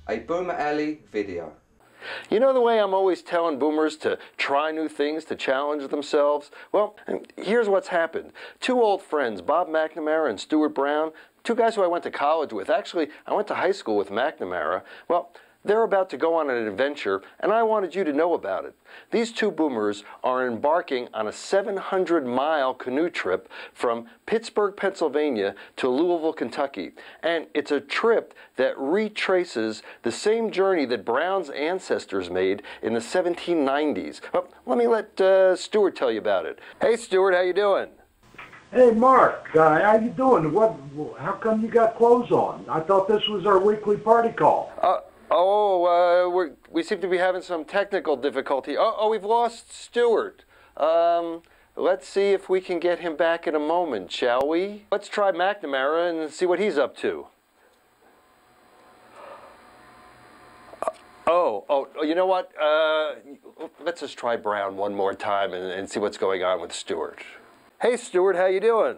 A Boomer Alley video. You know the way I'm always telling boomers to try new things, to challenge themselves? Well, here's what's happened. Two old friends, Bob McNamara and Stuart Brown, two guys who I went to college with. Actually, I went to high school with McNamara. Well, they're about to go on an adventure, and I wanted you to know about it. These two boomers are embarking on a 700-mile canoe trip from Pittsburgh, Pennsylvania to Louisville, Kentucky. And it's a trip that retraces the same journey that Brown's ancestors made in the 1790s. Well, let me let Stuart tell you about it. Hey, Stuart, how you doing? Hey, Mark, how you doing? How come you got clothes on? I thought this was our weekly party call. We seem to be having some technical difficulty. We've lost Stuart. Let's see if we can get him back in a moment, shall we? Let's try McNamara and see what he's up to. You know what? Let's just try Brown one more time and see what's going on with Stuart. Hey, Stuart, how you doing?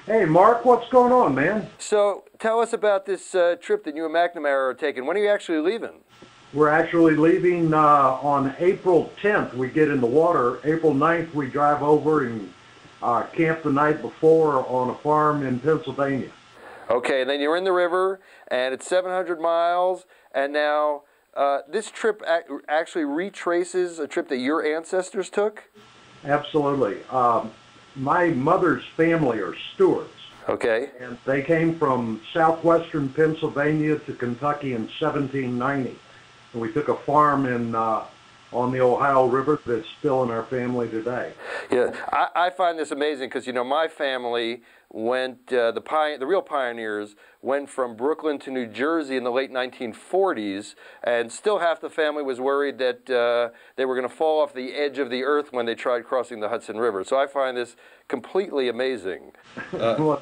Hey, Mark, what's going on, man? So, tell us about this trip that you and McNamara are taking. When are you actually leaving? We're actually leaving on April 10th. We get in the water. April 9th, we drive over and camp the night before on a farm in Pennsylvania. Okay, and then you're in the river, and it's 700 miles, and now this trip actually retraces a trip that your ancestors took? Absolutely. My mother's family are Stewarts. Okay. And they came from southwestern Pennsylvania to Kentucky in 1790. And we took a farm on the Ohio River that's still in our family today. Yeah, I find this amazing because, you know, my family went, the real pioneers went from Brooklyn to New Jersey in the late 1940s, and still half the family was worried that they were going to fall off the edge of the earth when they tried crossing the Hudson River. So I find this completely amazing. Well,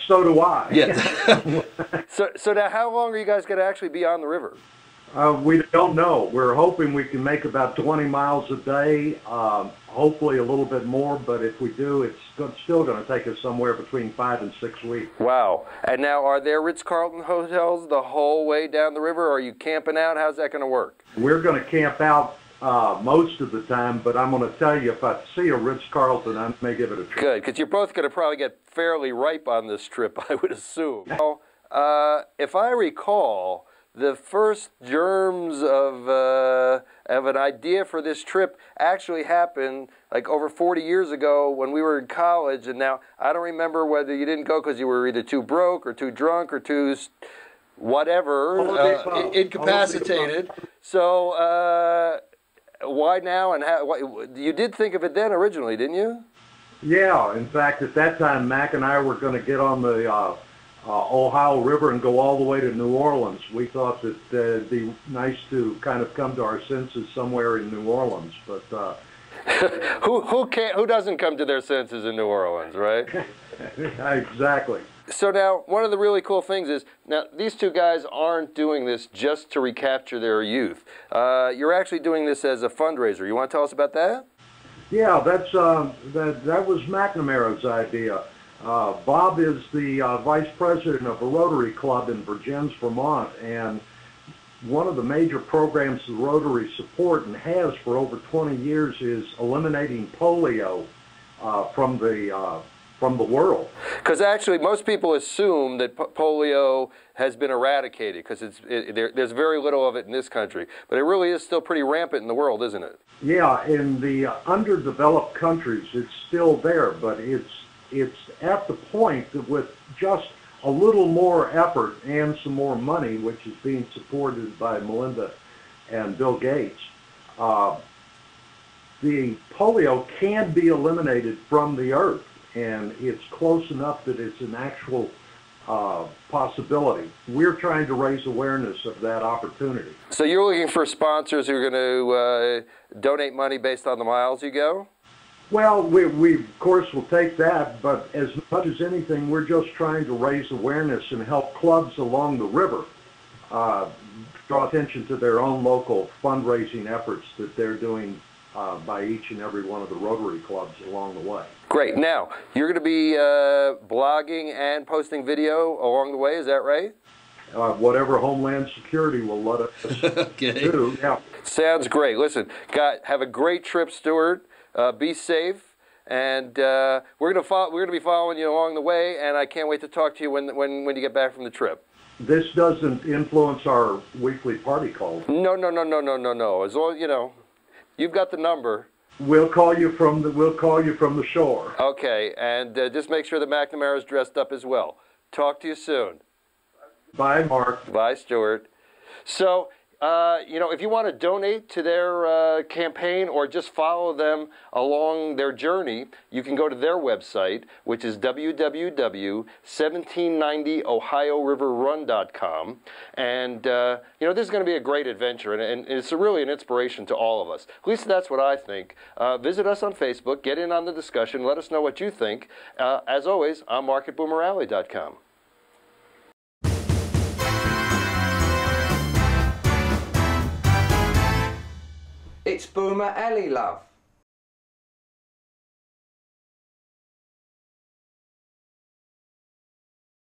so do I. Yeah. So now how long are you guys going to actually be on the river? We don't know. We're hoping we can make about 20 miles a day, hopefully a little bit more, but if we do, it's still going to take us somewhere between 5 and 6 weeks. Wow. And now, are there Ritz-Carlton hotels the whole way down the river? Are you camping out? How's that going to work? We're going to camp out most of the time, but I'm going to tell you, if I see a Ritz-Carlton, I may give it a try. Good, because you're both going to probably get fairly ripe on this trip, I would assume. Now, if I recall, the first germs of an idea for this trip actually happened like over 40 years ago when we were in college, and now I don't remember whether you didn't go because you were either too broke or too drunk or too whatever, incapacitated. So why now, and how? You did think of it then originally, didn't you? Yeah, in fact, at that time, Mac and I were going to get on the Ohio River and go all the way to New Orleans. We thought that it'd be nice to kind of come to our senses somewhere in New Orleans, but who doesn't come to their senses in New Orleans, right? Exactly. So now, one of the really cool things is, now these two guys aren't doing this just to recapture their youth. You're actually doing this as a fundraiser. You want to tell us about that? Yeah, that was McNamara's idea. Bob is the vice president of a Rotary Club in Virgins, Vermont, and one of the major programs the Rotary support and has for over 20 years is eliminating polio from the world. Because actually, most people assume that polio has been eradicated because there's very little of it in this country, but it really is still pretty rampant in the world, isn't it? Yeah, in the underdeveloped countries, it's still there, but it's at the point that with just a little more effort and some more money, which is being supported by Melinda and Bill Gates, the polio can be eliminated from the earth, and it's close enough that it's an actual possibility. We're trying to raise awareness of that opportunity. So you're looking for sponsors who are going to donate money based on the miles you go? Well, we of course will take that, but as much as anything, we're just trying to raise awareness and help clubs along the river draw attention to their own local fundraising efforts that they're doing by each and every one of the Rotary clubs along the way. Great. Now, you're going to be blogging and posting video along the way, is that right? whatever Homeland Security will let us do. Yeah. Sounds great. Listen, have a great trip, Stuart. Be safe, and we're gonna be following you along the way. And I can't wait to talk to you when you get back from the trip. This doesn't influence our weekly party calls. No. As long you've got the number. We'll call you from the shore. Okay, and just make sure that McNamara's dressed up as well. Talk to you soon. Bye, Mark. Bye, Stuart. So, if you want to donate to their campaign or just follow them along their journey, you can go to their website, which is www.1790ohioriverrun.com. And, this is going to be a great adventure, and it's really an inspiration to all of us. At least that's what I think. Visit us on Facebook, get in on the discussion, let us know what you think. As always, I'm Mark at boomeralley.com. It's Boomer Alley, love.